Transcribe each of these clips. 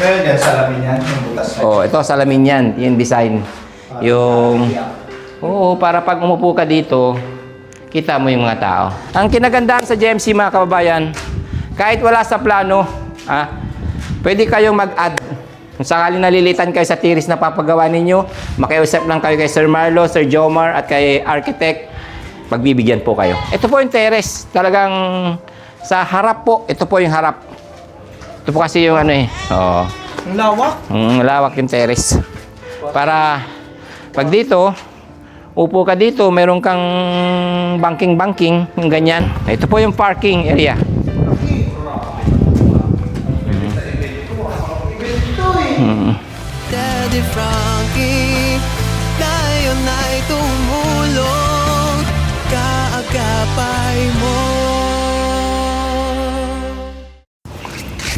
Ngayon yan, salamin yan, yung butas na. Oh, ito salamin yan, yung design. Yung oo, para pag umupo ka dito, kita mo yung mga tao. Ang kinagandahan sa GMC mga kababayan, kahit wala sa plano, pwede kayong mag-add. Kung sakaling nalilitan kayo sa tiris na papagawa ninyo, makiusap lang kayo kay Sir Marlo, Sir Jomar at kay Architect. Pagbibigyan po kayo. Ito po yung terrace. Talagang sa harap po, ito po yung harap. Ito po kasi yung ano eh. Oo. Ang lawak. Lawak yung terrace. Para pag dito, upo ka dito, meron kang banking-banking, yung ganyan. Ito po yung parking area. Daddy Frankie, tayo na'y tumulong, kaagapay mo.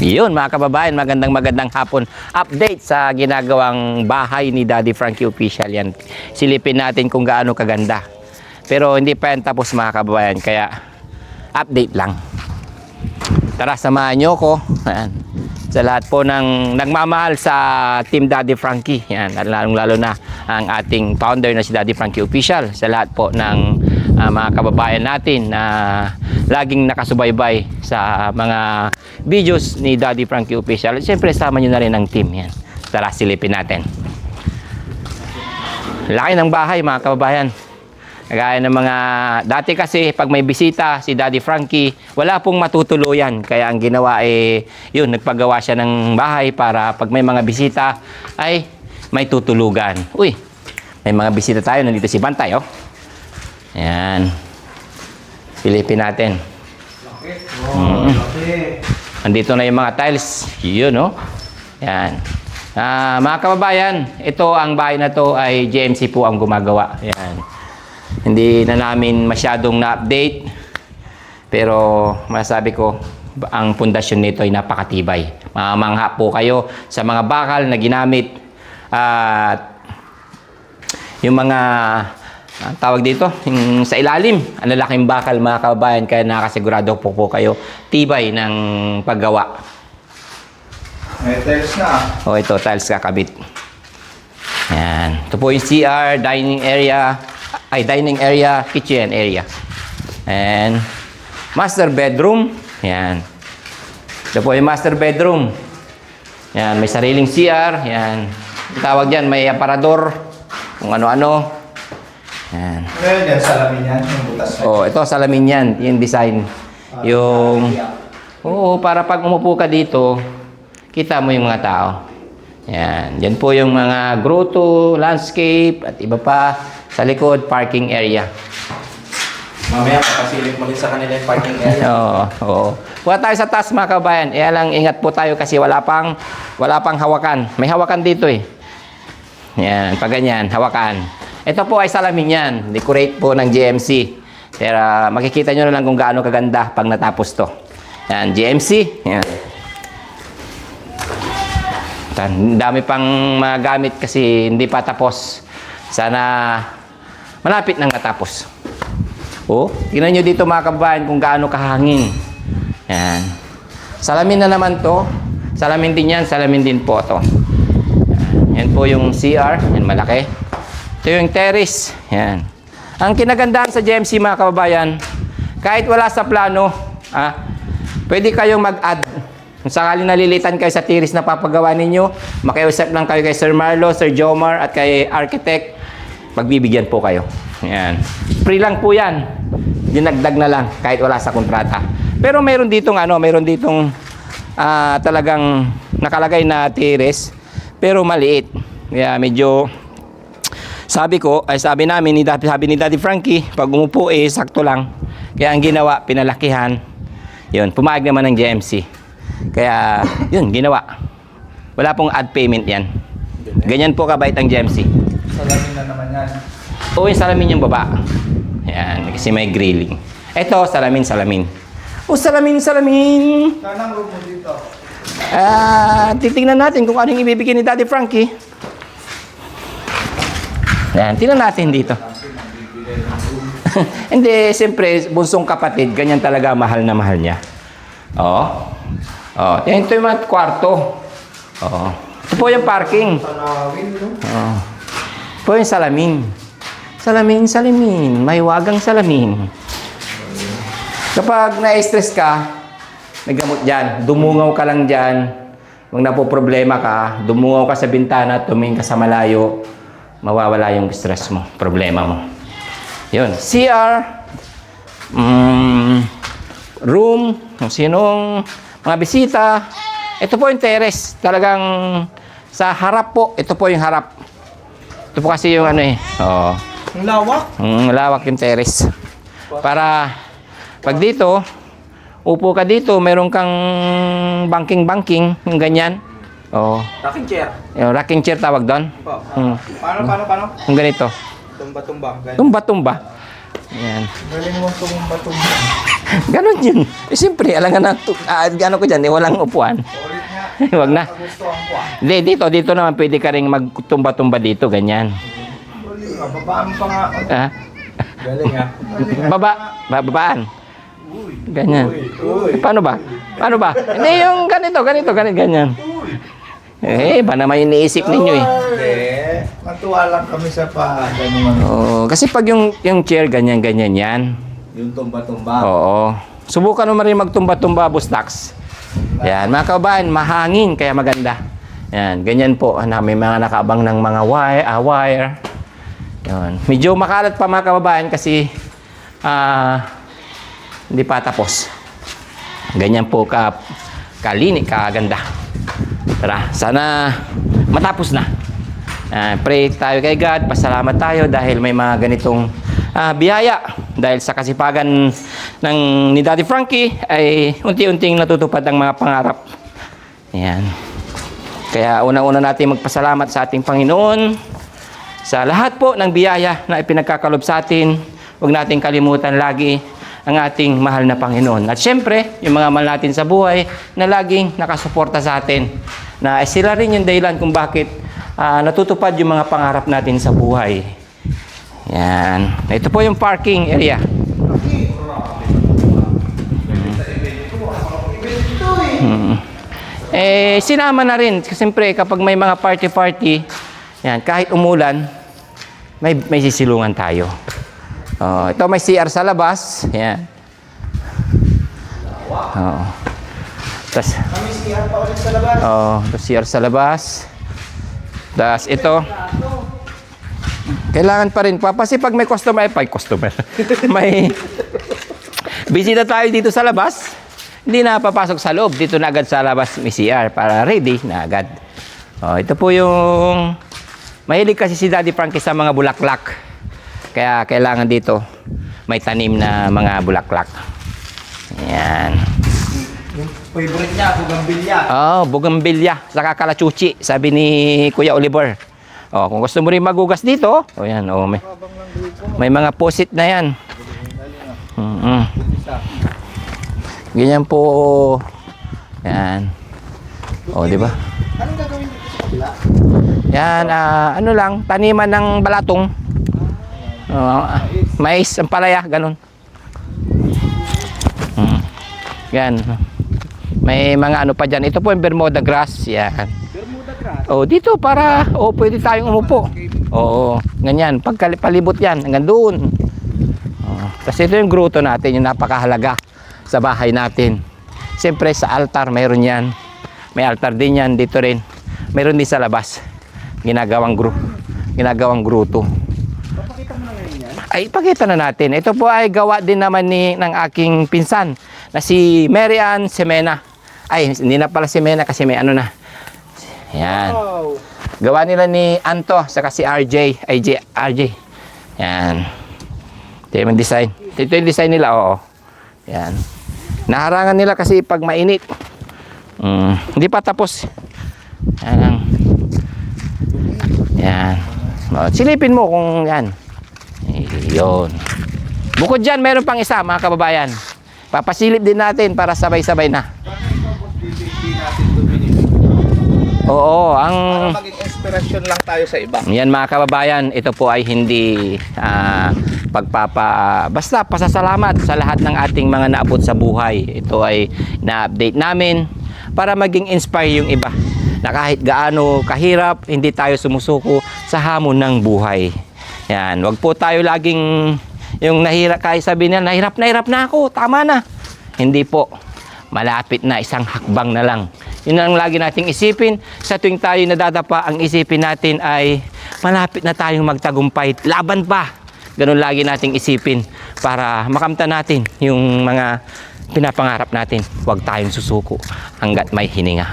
Yun mga kababayan, magandang hapon. Update sa ginagawang bahay ni Daddy Frankie Official yan. Silipin natin kung gaano kaganda. Pero hindi pa yan tapos mga kababayan, kaya update lang. Tara, samahan nyo ko. Ayan. Sa lahat po ng nagmamahal sa Team Daddy Frankie. Yan, lalong-lalo na ang ating founder na si Daddy Frankie Official. Sa lahat po ng mga kababayan natin na laging nakasubaybay sa mga videos ni Daddy Frankie Official. Siyempre, sama nyo na rin ang team. Yan. Tara, silipin natin. Laki ng bahay mga kababayan. Kagaya ng mga dati kasi pag may bisita si Daddy Frankie, wala pong matutuluyan. Kaya ang ginawa yun, nagpagawa siya ng bahay para pag may mga bisita ay may tutulugan. Uy, may mga bisita tayo. Nandito si Bantay, oh. Ayan. Pilipin natin. Andito na yung mga tiles. Yun, oh. Ayan. Mga kababayan, ito ang bahay na to ay GMC po ang gumagawa. Ayan. Hindi na namin masyadong na-update, pero masasabi ko, ang pundasyon nito ay napakatibay. Mamangha po kayo sa mga bakal na ginamit at yung mga tawag dito, yung sa ilalim, ang lalaking bakal mga kababayan, kaya nakasigurado po kayo tibay ng paggawa. May tiles na. O ito, tiles kakabit. Yan. Ito po yung CR, dining area, kitchen area. And master bedroom. Yan. Ito po yung master bedroom. Yan, may sariling CR. Yan. Tawag diyan, may aparador. Kung ano-ano. Yan. Ngayon yan, salamin yan, yung butas na. Oh, ito salamin yan, yung design. Yung oo, para pag umupo ka dito, kita mo yung mga tao. Yan. Yan po yung mga grotto, landscape, at iba pa. Sa likod, parking area. Mamaya, papasilip mo rin sa kanila yung parking area. Oo. Kuha tayo sa taas mga kabayan. Lang ingat po tayo kasi wala pang hawakan. May hawakan dito eh. Yan, pag ganyan, hawakan. Ito po ay salamin yan. Decorate po ng GMC. Pero makikita nyo na lang kung gaano kaganda pag natapos to. Yan, GMC. Yan. Dami pang magamit kasi hindi pa tapos. Sana malapit nang matapos. Oh, tingnan nyo dito mga kabayan kung gaano kahangin. Yan. Salamin na naman to. Salamin din yan. Salamin din po to. Yan po yung CR. Yan, malaki. Ito yung terrace. Yan. Ang kinagandahan sa GMC mga kababayan, kahit wala sa plano, pwede kayong mag-add. Kung sakaling nalilitan kayo sa tiris na papagawa ninyo, makiusap lang kayo kay Sir Marlo, Sir Jomar at kay Architect. Pagbibigyan po kayo. Yan. Free lang po yan. Dinagdag na lang kahit wala sa kontrata. Pero mayroon ditong talagang nakalagay na tiris pero maliit. Kaya medyo sabi namin ni Daddy Frankie, pag umupo sakto lang. Kaya ang ginawa, pinalakihan. Yun, pumayag naman ng GMC. Kaya yun, ginawa. Wala pong add payment yan. Ganyan po kabait ang GMC. Salamin na naman yan. O yung salamin yung baba. Yan, kasi may grilling. Ito, salamin. O salamin. Saan ang room mo dito? Titingnan natin kung anong ibibigay ni Daddy Frankie. Yan, tingnan natin dito. Hindi, siyempre, bunsong kapatid, ganyan talaga mahal na mahal niya. Oo. Oh, ito yung mga kwarto. Oo. Ito po yung parking. Oo. Ito po yung salamin. Salamin. May wagang salamin. Kapag na-stress ka, may gamot dyan. Dumungaw ka lang dyan. Kung napoproblema ka, dumungaw ka sa bintana, tumingin ka sa malayo, mawawala yung stress mo, problema mo. Yun. CR, room, kung sinong mga bisita. Ito po yung terrace. Talagang sa harap po, ito po yung harap. Ito po kasi yung ano eh. Oo. Ang lawak. Lawak yung terrace. Para pag dito, upo ka dito, meron kang banking, yung ganyan. Oo. Rocking chair. Yung rocking chair tawag doon. Paano? Yung ganito. Tumba-tumba. Tumba-tumba. Ayan. Galing mo tumba-tumba. Ganon yun. Eh, siyempre, alangan na, gano'n ko dyan, walang upuan. Ulit nga. Huwag na. Nagustuhan ko ah. Hindi, dito naman pwede ka rin magtumba-tumba dito, ganyan. Galing nga. Babaan pa nga. Ah, Galing nga. babaan. Ganyan. Uy. Paano ba? Hindi, yung ganito, ganyan. Eh, ba naman yung iniisip ninyo eh. Hindi. Matuwa lang kami sa ganun. Oo, kasi pag yung chair, ganyan yan. Yung tumba-tumba. Oo. Subukan mo rin magtumba-tumba, Bustax. Yan, mga kababayan, mahangin, kaya maganda. Yan, ganyan po. May mga nakaabang ng mga wire. Yan. Medyo makalat pa mga kababayan kasi hindi pa tapos. Ganyan po kalinis, kaganda. Tara, sana matapos na. Pray tayo kay God, pasalamat tayo dahil may mga ganitong biyaya. Dahil sa kasipagan ni Daddy Frankie ay unti-unting natutupad ang mga pangarap. Ayan. Kaya una-una natin magpasalamat sa ating Panginoon sa lahat po ng biyaya na ipinagkakalob sa atin. Huwag nating kalimutan lagi ang ating mahal na Panginoon. At syempre, yung mga mahal natin sa buhay na laging nakasuporta sa atin. Na sila rin yung dahilan kung bakit natutupad yung mga pangarap natin sa buhay. Yan. Ito po yung parking area. Sinama na rin. Kasi siyempre, kapag may mga party-party, yan, kahit umulan, may sisilungan tayo. Ito may CR sa labas. Yan. Tas, Kami CR pa ulit sa labas. CR sa labas. Tas ito. Kailangan pa rin. Kasi pag may customer, may bisita tayo dito sa labas, hindi na papasok sa loob. Dito na agad sa labas may CR para ready na agad. Ito po yung mahilig kasi si Daddy Frankie sa mga bulaklak. Kaya kailangan dito may tanim na mga bulaklak. Ayan. Yung favorite niya, bugambilya. Bugambilya. Saka kalachuchi, sabi ni Kuya Oliver. Kung gusto mo rin magugas dito, yan, may mga posit na yan. Ganyan po. Yan. Di ba? Anong gagawin dito sa kabila? Yan, ano lang, taniman ng balatong. Mais, ang palaya, ganun. Yan. May mga ano pa dyan. Ito po yung Bermuda grass. Yan. Bermuda grass? Dito para, pwede tayong umupo. Ganyan. Pagpalibot yan, hanggang doon. Kasi ito yung gruto natin, yung napakahalaga sa bahay natin. Siyempre sa altar, mayroon yan. May altar din yan, dito rin. Mayroon din sa labas. Ginagawang gruto. Papakita mo na ngayon yan? Ay, ipakita na natin. Ito po ay gawa din naman ng aking pinsan na si Mary Ann Semena. Ay, hindi na pala Semena kasi may ano na. Yan. Wow. Gawa nila ni Anto saka si RJ. Yan. Ito yung design. Ito yung design nila, Yan. Naharangan nila kasi pag mainit. Hindi pa tapos. Yan. Silipin mo kung yan. Yun. Bukod dyan, meron pang isa mga kababayan. Papasilip din natin para sabay-sabay na. Para maging inspirasyon lang tayo sa iba. Yan mga kababayan, ito po ay hindi basta pasasalamat sa lahat ng ating mga naabot sa buhay. Ito ay na-update namin para maging inspire yung iba na kahit gaano kahirap, hindi tayo sumusuko sa hamon ng buhay. Yan, wag po tayo laging yung nahirap, kahit sabihin niya, nahirap na ako, tama na. Hindi po. Malapit na, isang hakbang na lang. Yun ang lagi nating isipin. Sa tuwing tayo nadadapa, ang isipin natin ay malapit na tayong magtagumpay. Laban pa. Ganun lagi nating isipin para makamtan natin yung mga pinapangarap natin. Huwag tayong susuko hanggat may hininga.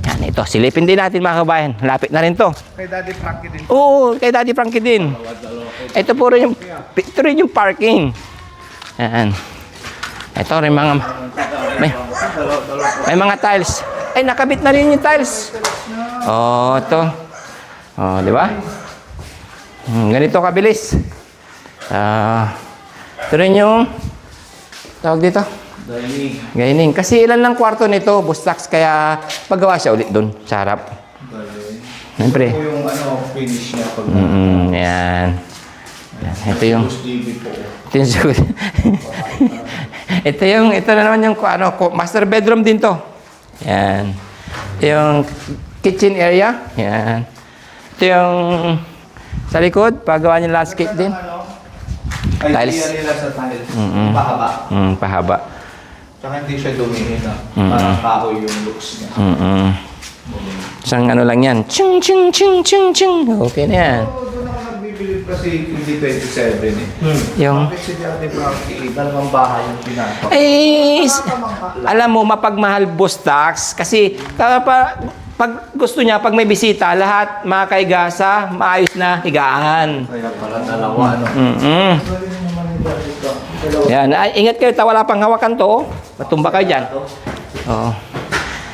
Yan, ito. Silipin din natin mga kabayan. Lapit na rin to. Kay Daddy Frankie din. Oo, kay Daddy Frankie din. Ito po rin yung parking. Yan. Ito rin mga may mga tiles. Ay, nakabit na rin yung tiles. Oh, ito. Oh, di ba? Ganito kabilis. Ito rin yung tawag dito. Dining. Kasi ilan lang kwarto nito, Bustax, kaya paggawa siya ulit doon sa harap. Siyempre. Ito yung finish niya pag yan. Ito yung ito na naman yung master bedroom din to. Yan. Ito yung kitchen area. Yan. Ito yung sa likod, paggawa niyo landscape din. Tiles. Idea nila sa tiles. Pahaba. Pahaba. Tsaka hindi siya dumihin na. Parang kahoy yung looks niya. Isang ano lang yan. Chung, chung, chung, chung, chung. Okay na yan. Doon ako nagbibilib kasi hindi 27 eh. Yung Bakit si Daddy Frankie, dalawang bahay yung pinapa. alam mo, mapagmahal Bustax kasi pag gusto niya, pag may bisita, lahat makakaiga sa maayos na higaan. Kaya pala dalawa, ano? Yan. Ay, ingat kayo, wala pang hawakan to. Oh. Matumba kayo dyan. Oo.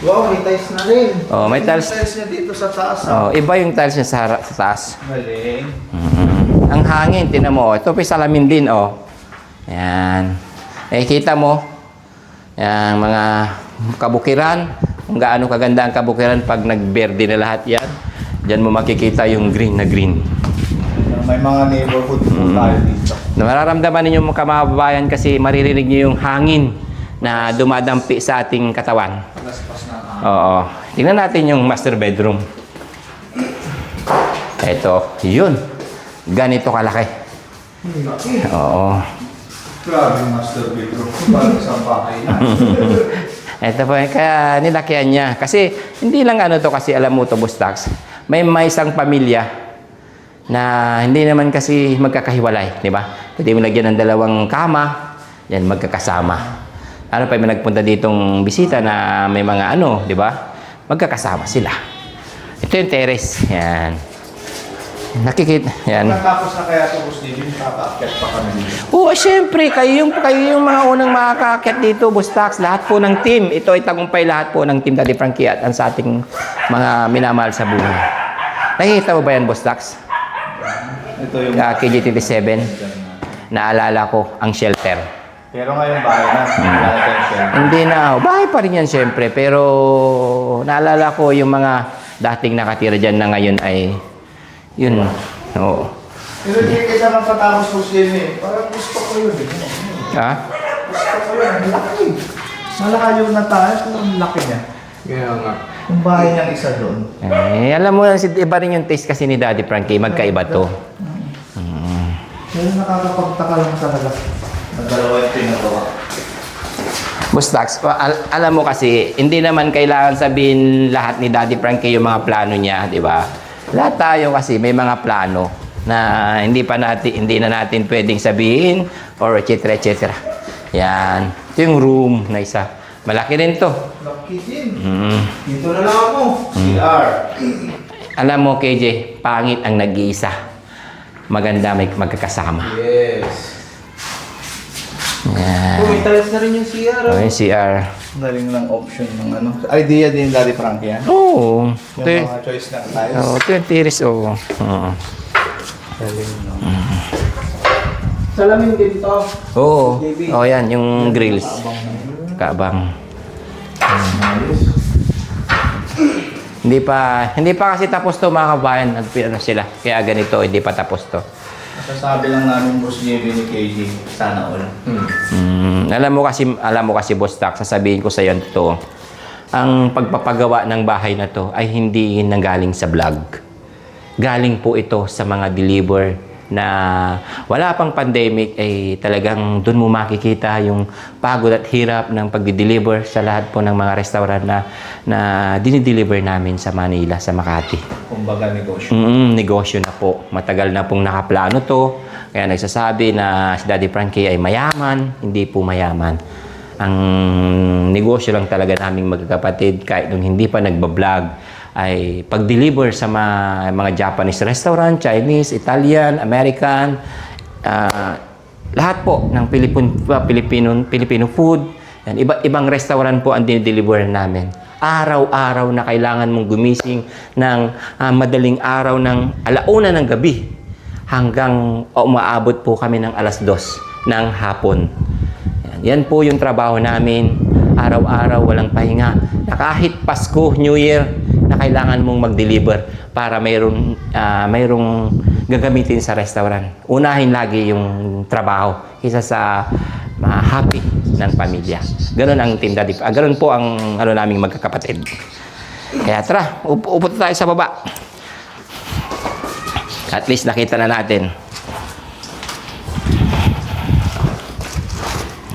Wow, may tiles na rin. Oh, may tiles. tiles niya dito sa taas. Oh, iba yung tiles niya sa taas. Galing. Ang hangin, tinan mo. Ito pa salamin din, oh. Yan. Eh, kita mo. Yan, mga kabukiran. Kung gaano kaganda ang kabukiran pag nagberde na lahat yan. Diyan mo makikita yung green na green. May mga neighborhood po tayo dito. Na mararamdaman ninyo mga kababayan kasi maririnig niyo yung hangin na dumadampi sa ating katawan. Laspas na Oo. Tingnan natin yung master bedroom. Ito, yun. Ganito kalaki. Oo. Grabe yung master bedroom. Parang isang bahay na. Ito po, kaya nilakihan niya. Kasi, hindi lang ano to kasi alam mo to, Bustax. May isang pamilya na hindi naman kasi magkakahiwalay, di ba? Pwede mo lagyan ng dalawang kama, yan, magkakasama. Ano pa, may nagpunta ditong bisita na may mga ano, di ba? Magkakasama sila. Ito yung terrace, yan. Nakikita, yan. Natapos na kaya ito, Boss David, kakaakyat pa kami dito. Oo, syempre, kayo yung mga unang makakaakyat dito, Bustax. Lahat po ng team. Ito ay tagumpay lahat po ng Team Daddy Frankie at ang sa ating mga minamahal sa buhay. Nakikita mo ba yan, Bustax? Ito yung... KG27. Naalala ko ang shelter. Pero ngayon bahay na. Wala na tayong shelter. Hindi na. Bahay pa rin yan, syempre. Pero naalala ko yung mga dating nakatira dyan na ngayon ay yun. Oo. Pero hindi kita nang patapos po siya eh. Parang gusto ko yun eh. Ha? Gusto ko yun. Ang laki. Malakayo na tayo. Pero ang laki niya. Kaya nga. Yung bahay niyang isa doon. Eh, alam mo, iba rin yung taste kasi ni Daddy Frankie. Magkaiba to. Pero nakakapagtaka lang talaga. Nagdalawa yung pinagawa. Bustax, alam mo kasi, hindi naman kailangan sabihin lahat ni Daddy Frankie yung mga plano niya, di ba? Lahat tayo kasi may mga plano na hindi na natin pwedeng sabihin or etc. Yan. Ito yung room na isa. Malaki rin to. Laki din. Dito na lang ako. CR. Alam mo, KJ, pangit ang nag-iisa. Maganda may magkakasama. Yes. Yan. May tiles na rin yung CR. Oh, yung CR. Galing lang option ng ano. Idea din Daddy Frankie yan. Oo. Yung mga choice ng tiles. Oo, 20 years old. Oo. Galing no. Salamin din to. Oo. Oh, yan, yung grills. Kaabang. Hindi pa kasi tapos to mga kabayan. Ano sila. Kaya ganito, hindi pa tapos to. Masasabi lang namin Boss JB ni KG, sana all. Alam mo kasi Boss Tak, sasabihin ko sa iyo to. ang pagpapagawa ng bahay na to ay hindi nanggaling sa vlog. Galing po ito sa mga deliver na wala pang pandemic, ay talagang doon mo makikita yung pagod at hirap ng pagdi-deliver sa lahat po ng mga restaurant na dinideliver namin sa Manila, sa Makati. Kumbaga negosyo. Negosyo na po. Matagal na pong nakaplano to. Kaya nagsasabi na si Daddy Frankie ay mayaman. Hindi po mayaman. Ang negosyo lang talaga naming magkakapatid, kahit nung hindi pa nagbablog, ay pag-deliver sa mga Japanese restaurant, Chinese, Italian, American, lahat po ng Filipino food. Yan, ibang restaurant po ang dinideliver namin. Araw-araw na kailangan mong gumising ng madaling araw ng 1:00 ng gabi hanggang umaabot po kami ng 2:00 ng hapon. Yan po yung trabaho namin. Araw-araw, walang pahinga. Na kahit Pasko, New Year, na kailangan mong mag-deliver para mayroong gagamitin sa restaurant. Unahin lagi yung trabaho kaysa sa happy ng pamilya. Ganun ang Team Daddy. Ganun po ang naming magkakapatid. Kaya tara, upo tayo sa baba. At least nakita na natin.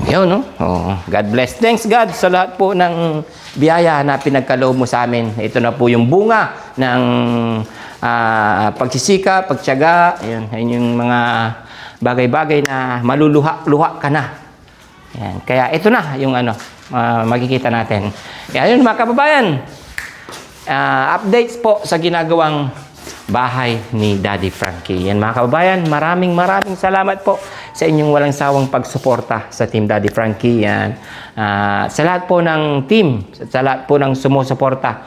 Yun, no? Oh, God bless. Thanks, God, sa lahat po ng biyaya na pinagkaloob mo sa amin. Ito na po yung bunga ng pagsisikap, pagtiyaga. Ayun yung mga bagay-bagay na maluluha-luha ka na. Ayan. Kaya ito na yung makikita natin. Kaya yun, mga kababayan. Updates po sa ginagawang bahay ni Daddy Frankie. Yan, mga kababayan, maraming salamat po sa inyong walang sawang pagsuporta sa Team Daddy Frankie. Yan. Sa lahat po ng team, sa lahat po ng sumusuporta,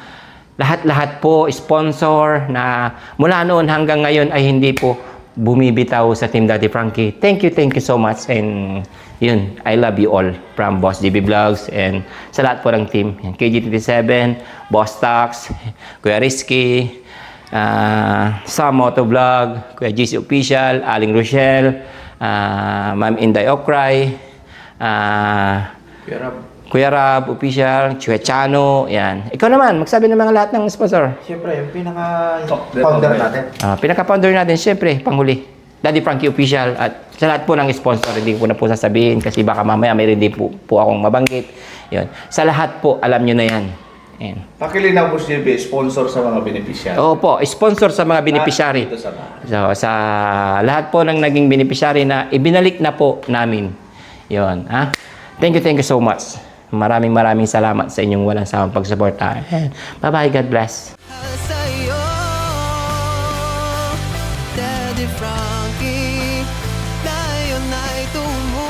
lahat po sponsor na mula noon hanggang ngayon ay hindi po bumibitaw sa Team Daddy Frankie. Thank you so much. And yun, I love you all from Boss GB Vlogs and sa lahat po ng team. Yan, KG37, Boss Tax, Kuya Rizky, Sam Motovlog, Kuya GC Official, Aling Rochelle, Ma'am Inday Okray, Kuya Rab Official, Chue Chano, yan. Ikaw naman, magsabi ng mga lahat ng sponsor. Siyempre, yung pinaka-founder natin. Pinaka-founder natin, siyempre, panghuli, Daddy Frankie Official, at sa lahat po ng sponsor, hindi ko na po sasabihin kasi baka mamaya may hindi po akong mabanggit. Yun. Sa lahat po, alam nyo na yan. Ayan. Pakilinaw mo siya, sponsor sa mga beneficiary. Opo, sponsor sa mga beneficiary. Dito sa bahay. So, sa lahat po ng naging beneficiary na ibinalik na po namin. Yon, ha? Thank you so much. Maraming salamat sa inyong walang sawang pagsuporta. Bye-bye, God bless. Sa'yo, Daddy Frankie, tayo na'y tumulong.